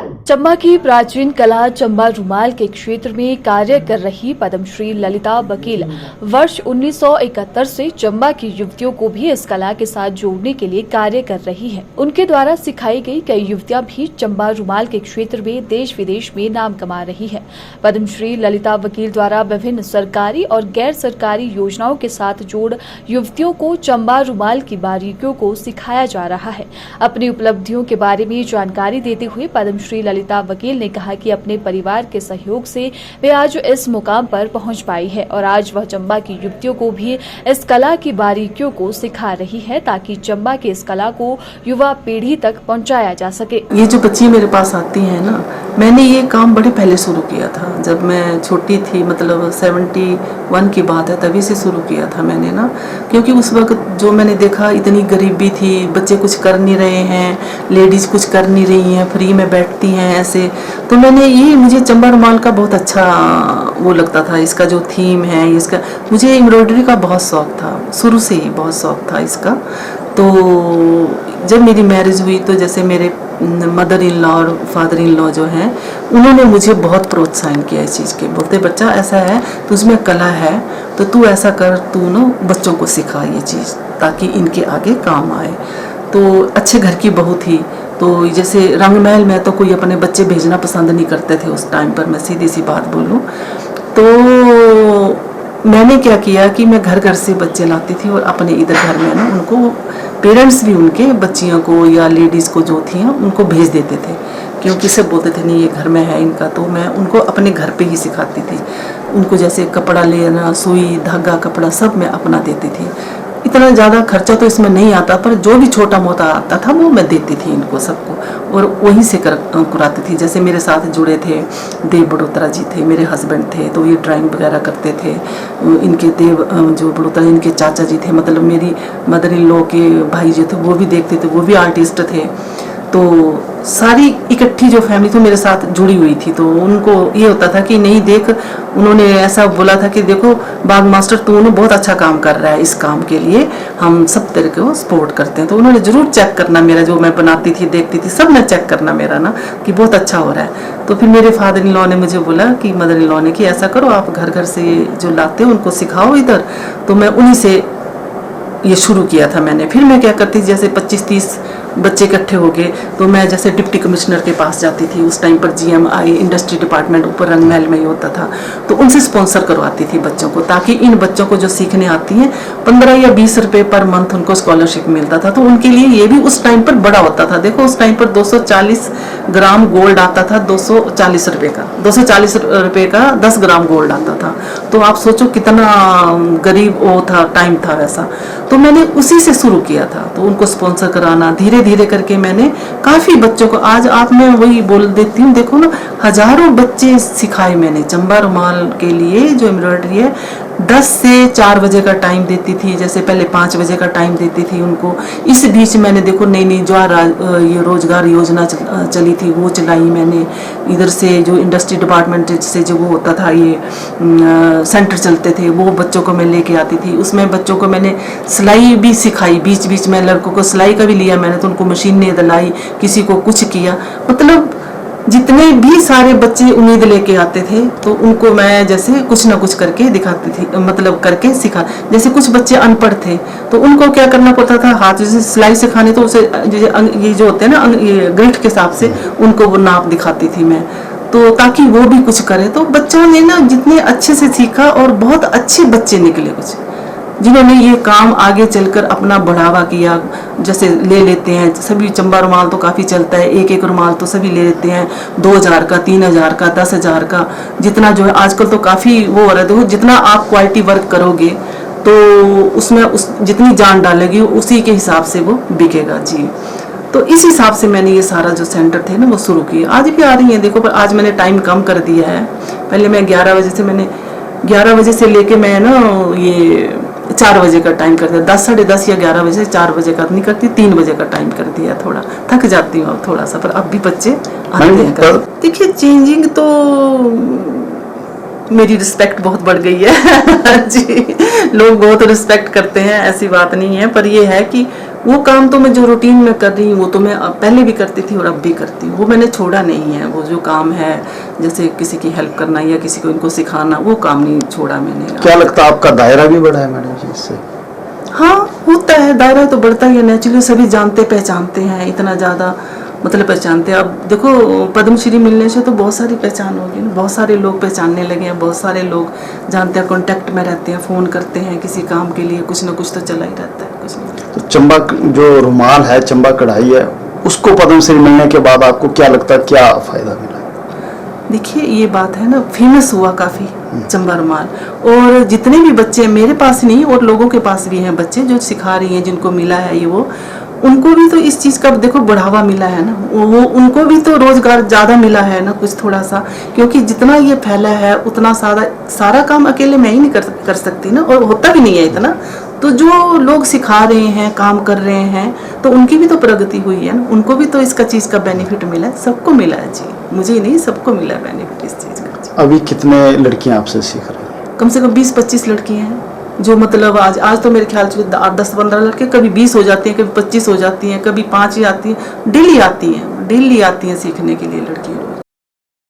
चंबा की प्राचीन कला चंबा रुमाल के क्षेत्र में कार्य कर रही पद्मश्री ललिता वकील वर्ष 1971 से चंबा की युवतियों को भी इस कला के साथ जोड़ने के लिए कार्य कर रही हैं। उनके द्वारा सिखाई गई कई युवतियां भी चंबा रुमाल के क्षेत्र में देश विदेश में नाम कमा रही हैं। पद्मश्री ललिता वकील द्वारा विभिन्न सरकारी और गैर सरकारी योजनाओं के साथ जोड़ युवतियों को चंबा रुमाल की बारीकियों को सिखाया जा रहा है। अपनी उपलब्धियों के बारे में जानकारी देते हुए पद्मश्री ललिता वकील ने कहा कि अपने परिवार के सहयोग से वे आज इस मुकाम पर पहुंच पाई है और आज वह चंबा की युवतियों को भी इस कला की बारीकियों को सिखा रही है ताकि चंबा की इस कला को युवा पीढ़ी तक पहुंचाया जा सके। ये जो बच्ची मेरे पास आती है ना, मैंने ये काम बड़े पहले शुरू किया था, जब मैं छोटी थी, मतलब 71 की बात है, तभी से शुरू किया था मैंने ना, क्योंकि उस वक्त जो मैंने देखा इतनी गरीबी थी, बच्चे कुछ कर नहीं रहे हैं, लेडीज कुछ कर नहीं रही हैं, फ्री में बैठती हैं ऐसे। तो मैंने ये, मुझे चंबा रुमाल का बहुत अच्छा वो लगता था, इसका जो थीम है इसका, मुझे एम्ब्रॉयडरी का बहुत शौक था, शुरू से ही बहुत शौक था इसका। तो जब मेरी मैरिज हुई तो जैसे मेरे मदर इन लॉ और फादर इन लॉ जो हैं, उन्होंने मुझे बहुत प्रोत्साहन किया इस चीज़ के, बोलते बच्चा ऐसा है, तुझमें कला है तो तू ऐसा कर, तू ना बच्चों को सिखा ये चीज़ ताकि इनके आगे काम आए। तो अच्छे घर की बहू थी, तो जैसे रंग महल में तो कोई अपने बच्चे भेजना पसंद नहीं करते थे उस टाइम पर, मैं सीधी सी बात बोलूँ तो मैंने क्या किया कि मैं घर घर से बच्चे लाती थी और अपने इधर घर में ना उनको, पेरेंट्स भी उनके बच्चियों को या लेडीज़ को जो थी उनको भेज देते थे, क्योंकि सब बोलते थे नहीं ये घर में है इनका, तो मैं उनको अपने घर पे ही सिखाती थी। उनको जैसे कपड़ा लेना, सुई धागा कपड़ा सब मैं अपना देती थी। इतना ज़्यादा खर्चा तो इसमें नहीं आता, पर जो भी छोटा मोटा आता था वो मैं देती थी इनको सबको, और वहीं से कराती थी। जैसे मेरे साथ जुड़े थे देव बड़ोत्रा जी थे, मेरे हस्बैंड थे, तो ये ड्राइंग वगैरह करते थे। इनके देव जो बड़ोत्रा इनके चाचा जी थे, मतलब मेरी मदर इन लॉ के भाई जो थे वो भी देखते थे, वो भी आर्टिस्ट थे। तो सारी इकट्ठी जो फैमिली तो मेरे साथ जुड़ी हुई थी, तो उनको ये होता था कि नहीं देख, उन्होंने ऐसा बोला था कि देखो बाग मास्टर तू ना बहुत अच्छा काम कर रहा है, इस काम के लिए हम सब तेरे को सपोर्ट करते हैं। तो उन्होंने ज़रूर चेक करना मेरा, जो मैं बनाती थी देखती थी, सब ने चेक करना मेरा ना कि बहुत अच्छा हो रहा है। तो फिर मेरे फादर इन लॉ ने मुझे बोला कि मदर इन लॉ ने कि ऐसा करो आप घर घर से जो लाते हो उनको सिखाओ इधर। तो मैं उन्हीं से ये शुरू किया था मैंने। फिर मैं क्या करती थी, जैसे 25-30 बच्चे इकट्ठे हो गए तो मैं जैसे डिप्टी कमिश्नर के पास जाती थी, उस टाइम पर GMI इंडस्ट्री डिपार्टमेंट ऊपर रंग महल में ही होता था, तो उनसे स्पॉन्सर करवाती थी बच्चों को, ताकि इन बच्चों को जो सीखने आती हैं 15 या 20 रुपए पर मंथ उनको स्कॉलरशिप मिलता था। तो उनके लिए ये भी उस टाइम पर बड़ा होता था। देखो उस टाइम पर 240 ग्राम गोल्ड आता था, 240 रुपये का, 240 रुपये का 10 ग्राम गोल्ड आता था। तो आप सोचो कितना गरीब वो था, टाइम था वैसा। तो मैंने उसी से शुरू किया था, तो उनको स्पॉन्सर कराना, धीरे धीरे करके मैंने काफ़ी बच्चों को, आज आप मैं वही बोल देती हूँ, देखो ना हजारों बच्चे सिखाए मैंने चंबा रुमाल के लिए। जो एम्ब्रॉयडरी है 10 से 4 बजे का टाइम देती थी, जैसे पहले 5 बजे का टाइम देती थी उनको। इस बीच मैंने देखो नई नई जो ये रोजगार योजना चली थी वो चलाई मैंने। इधर से जो इंडस्ट्री डिपार्टमेंट से जो वो होता था, ये सेंटर चलते थे, वो बच्चों को मैं लेके आती थी। उसमें बच्चों को मैंने सिलाई भी सिखाई, बीच बीच में लड़कों को सिलाई का भी लिया मैंने, तो उनको मशीन ने दिलाई, किसी को कुछ किया। मतलब जितने भी सारे बच्चे उम्मीद लेके आते थे तो उनको मैं जैसे कुछ ना कुछ करके दिखाती थी, मतलब करके सिखा। जैसे कुछ बच्चे अनपढ़ थे तो उनको क्या करना पड़ता था, हाथ जैसे सिलाई सिखाने, तो उसे ये जो होते हैं ना ये गैंठ के हिसाब से उनको वो नाप दिखाती थी मैं, तो ताकि वो भी कुछ करे। तो बच्चों ने ना जितने अच्छे से सीखा, और बहुत अच्छे बच्चे निकले कुछ, जिन्होंने ये काम आगे चलकर अपना बढ़ावा किया। जैसे ले लेते हैं सभी, चंबा रुमाल तो काफ़ी चलता है, एक एक रुमाल तो सभी ले लेते हैं, 2000 का, 3000 का, 10,000 का, जितना जो है आजकल तो काफ़ी वो हो रहा है। देखो जितना आप क्वालिटी वर्क करोगे तो उसमें जितनी जान डालेगी उसी के हिसाब से वो बिकेगा जी। तो इस हिसाब से मैंने ये सारा जो सेंटर थे ना वो शुरू किए। आज भी आ रही हैं देखो, पर आज मैंने टाइम कम कर दिया है। पहले मैं 11 बजे से, मैंने 11 बजे से लेके मैं ना ये 4 बजे का टाइम कर दिया, 10, साढ़े 10 या 11 बजे से 4 बजे का नहीं करती, 3 बजे का टाइम कर दिया। थोड़ा थक जाती हूँ अब थोड़ा सा, पर अब भी बच्चे आते हैं। देखिए चेंजिंग तो मेरी रिस्पेक्ट बहुत बढ़ गई है जी, लोग बहुत रिस्पेक्ट करते हैं, ऐसी बात नहीं है, पर ये है कि वो काम तो मैं जो रूटीन में कर रही हूँ वो तो मैं पहले भी करती थी और अब भी करती हूँ, वो मैंने छोड़ा नहीं है। वो जो काम है जैसे किसी की हेल्प करना या किसी को इनको सिखाना, वो काम नहीं छोड़ा मैंने। क्या लगता है आपका दायरा भी बढ़ा है मैडम जी इससे? हाँ होता है, दायरा तो बढ़ता ही है नेचुरली, सभी जानते पहचानते हैं, इतना ज़्यादा मतलब पहचानते हैं। अब देखो पद्मश्री मिलने से तो बहुत सारी पहचान होगी ना, बहुत सारे लोग पहचानने लगे हैं, बहुत सारे लोग जानते हैं, कांटेक्ट में रहते हैं, फ़ोन करते हैं किसी काम के लिए, कुछ ना कुछ तो चला ही रहता है, कुछ ना। तो चंबा जो रुमाल है, चंबा कढ़ाई है, उसको पद्मश्री मिलने के बाद आपको क्या लगता है क्या फायदा मिला? देखिए ये बात है ना, फेमस हुआ काफ़ी चंबा रुमाल, और जितने भी बच्चे मेरे पास नहीं और लोगों के पास भी हैं बच्चे जो सिखा रही हैं, जिनको मिला है ये वो, उनको भी तो इस चीज़ का देखो बढ़ावा मिला है ना, वो उनको भी तो रोजगार ज़्यादा मिला है ना, कुछ थोड़ा सा, क्योंकि जितना ये फैला है उतना सारा काम अकेले मैं ही नहीं कर सकती ना, और होता भी नहीं है इतना। तो जो लोग सिखा रहे हैं, काम कर रहे हैं, तो उनकी भी तो प्रगति हुई है ना, उनको भी तो इसका चीज़ का बेनिफिट मिला है, सबको मिला है जी, मुझे नहीं सबको मिला है बेनिफिट इस चीज़ का जी। अभी कितने लड़कियां आपसे सीख रही हैं? कम से कम 20-25 लड़कियां हैं जो मतलब आज तो मेरे ख्याल से 10-15 लड़के, कभी 20 हो जाती हैं, कभी 25 हो जाती हैं, कभी 5 ही आती हैं, डेली आती हैं सीखने के लिए लड़कियां।